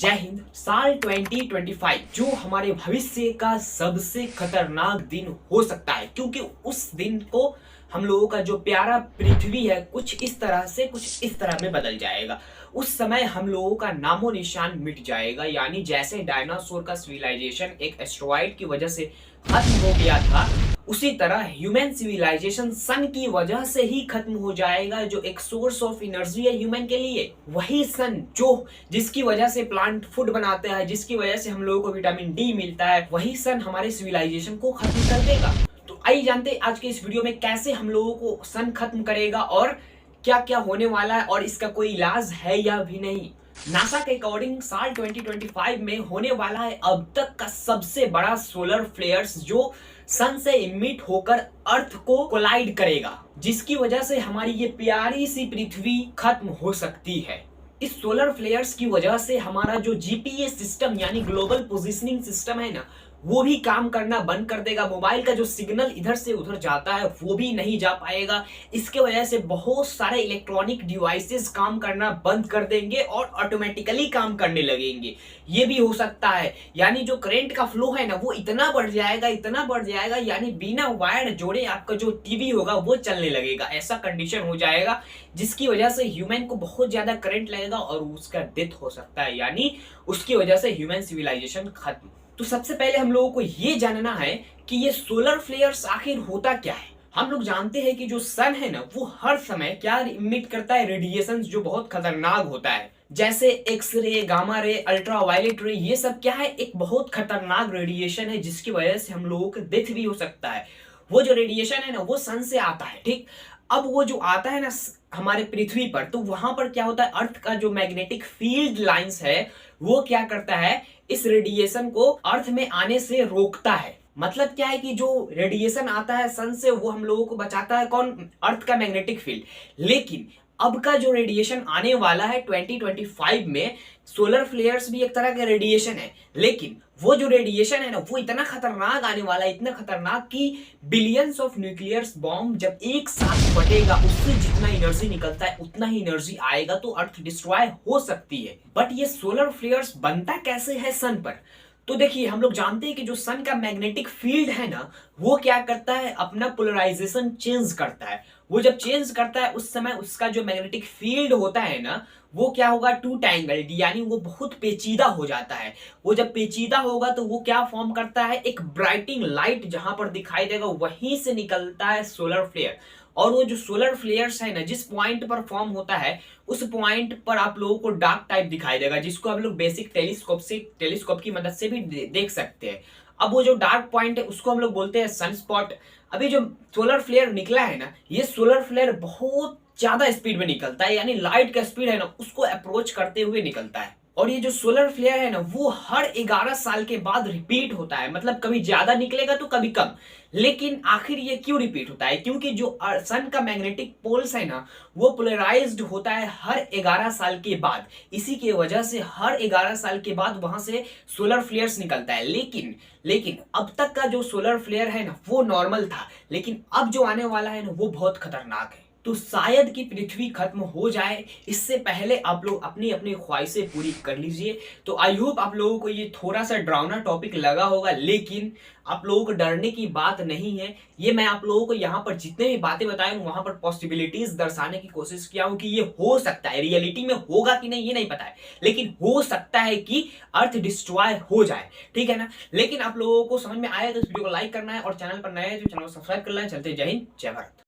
जय हिंद। साल 2025 जो हमारे भविष्य का सबसे खतरनाक दिन हो सकता है, क्योंकि उस दिन को हम लोगों का जो प्यारा पृथ्वी है कुछ इस तरह से कुछ इस तरह में बदल जाएगा। उस समय हम लोगों का नामो निशान मिट जाएगा, यानी जैसे डायनासोर का सिविलाइजेशन एक एस्ट्रॉइड की वजह से खत्म हो गया था, उसी तरह ह्यूमन सिविलाइजेशन सन की वजह से ही खत्म हो जाएगा, जो एक सोर्स ऑफ एनर्जी है ह्यूमन के लिए। वही सन जो जिसकी वजह से प्लांट फूड बनाते हैं, जिसकी वजह से हम लोगों को विटामिन डी मिलता है, वही सन हमारे सिविलाइजेशन को खत्म कर देगा। तो आइए जानते हैं आज के इस वीडियो में कैसे हम लोगों को सन खत्म करेगा और क्या क्या होने वाला है और इसका कोई इलाज है या भी नहीं। नासा के अकॉर्डिंग साल 2025 में होने वाला है अब तक का सबसे बड़ा सोलर फ्लेयर्स, जो सन से इमिट होकर अर्थ को कोलाइड करेगा, जिसकी वजह से हमारी ये प्यारी सी पृथ्वी खत्म हो सकती है। इस सोलर फ्लेयर्स की वजह से हमारा जो जीपीएस सिस्टम यानी ग्लोबल पोजिशनिंग सिस्टम है ना, वो भी काम करना बंद कर देगा। मोबाइल का जो सिग्नल इधर से उधर जाता है वो भी नहीं जा पाएगा। इसके वजह से बहुत सारे इलेक्ट्रॉनिक डिवाइसेस काम करना बंद कर देंगे और ऑटोमेटिकली काम करने लगेंगे। ये भी हो सकता है, यानी जो करंट का फ्लो है ना वो इतना बढ़ जाएगा, यानी बिना वायर जोड़े आपका जो टीवी होगा वो चलने लगेगा। ऐसा कंडीशन हो जाएगा जिसकी वजह से ह्यूमन को बहुत ज्यादा करंट लगेगा और उसका डेथ हो सकता है, यानी उसकी वजह से ह्यूमन सिविलाइजेशन खत्म। तो सबसे पहले हम लोगों को ये जानना है कि ये सोलर फ्लेयर्स आखिर होता क्या है। हम लोग जानते हैं कि जो सन है ना वो हर समय क्या इमिट करता है, रेडिएशन जो बहुत खतरनाक होता है, जैसे X ray, gamma ray, ultra violet रे। ये सब क्या है, एक बहुत खतरनाक रेडिएशन है जिसकी वजह से हम लोगों को डेथ भी हो सकता है। वो जो रेडिएशन है ना वो सन से आता है, ठीक। अब वो जो आता है ना हमारे पृथ्वी पर, तो वहां पर क्या होता है, अर्थ का जो मैग्नेटिक फील्ड लाइंस है वो क्या करता है, इस रेडिएशन को अर्थ में आने से रोकता है। मतलब क्या है कि जो रेडिएशन आता है सन से वो हम लोगों को बचाता है, कौन, अर्थ का मैग्नेटिक फील्ड। लेकिन अब का जो रेडिएशन आने वाला है 2025 में, सोलर फ्लेयर्स भी एक तरह का रेडिएशन है, लेकिन वो जो रेडिएशन है ना वो इतना खतरनाक आने वाला है, इतना खतरनाक कि बिलियंस ऑफ न्यूक्लियर बॉम्ब जब एक साथ फटेगा, उससे जितना एनर्जी निकलता है उतना ही एनर्जी आएगा, तो अर्थ डिस्ट्रॉय हो सकती है। बट ये सोलर फ्लेयर्स बनता कैसे है सन पर, तो देखिए हम लोग जानते हैं कि जो सन का मैग्नेटिक फील्ड है ना वो क्या करता है, अपना पोलराइजेशन चेंज करता है। वो जब चेंज करता है उस समय उसका जो मैग्नेटिक फील्ड होता है ना वो क्या होगा, टू टैंगल्ड, यानी वो बहुत पेचीदा हो जाता है। वो जब पेचीदा होगा तो वो क्या फॉर्म करता है, एक ब्राइटिंग लाइट जहां पर दिखाई देगा वहीं से निकलता है सोलर फ्लेयर। और वो जो सोलर फ्लेयर्स है ना जिस पॉइंट पर फॉर्म होता है उस पॉइंट पर आप लोगों को डार्क टाइप दिखाई देगा, जिसको आप लोग बेसिक टेलीस्कोप की मदद से भी देख सकते हैं। अब वो जो डार्क पॉइंट है उसको हम लोग बोलते हैं सन स्पॉट। अभी जो सोलर फ्लेयर निकला है ना, ये सोलर फ्लेयर बहुत ज्यादा स्पीड में निकलता है, यानी लाइट का स्पीड है ना उसको अप्रोच करते हुए निकलता है। और ये जो सोलर फ्लेयर है ना वो हर 11 साल के बाद रिपीट होता है, मतलब कभी ज्यादा निकलेगा तो कभी कम। लेकिन आखिर ये क्यों रिपीट होता है, क्योंकि जो सन का मैग्नेटिक पोल्स है ना वो पोलराइज्ड होता है हर 11 साल के बाद। इसी की वजह से हर 11 साल के बाद वहां से सोलर फ्लेयर्स निकलता है। लेकिन अब तक का जो सोलर फ्लेयर है ना वो नॉर्मल था, लेकिन अब जो आने वाला है ना वो बहुत खतरनाक है। तो शायद कि पृथ्वी खत्म हो जाए, इससे पहले आप लोग अपनी अपनी ख्वाहिशें पूरी कर लीजिए। तो आई होप आप लोगों को ये थोड़ा सा डरावना टॉपिक लगा होगा, लेकिन आप लोगों को डरने की बात नहीं है। ये मैं आप लोगों को यहाँ पर जितने भी बातें बताए वहां पर पॉसिबिलिटीज दर्शाने की कोशिश किया हूँ कि ये हो सकता है, रियलिटी में होगा कि नहीं ये नहीं पता है, लेकिन हो सकता है कि अर्थ डिस्ट्रॉय हो जाए, ठीक है ना। लेकिन आप लोगों को समझ में आया तो इस वीडियो को लाइक करना है और चैनल पर नए हैं तो चैनल को सब्सक्राइब करना है। चलते जय हिंद जय भारत।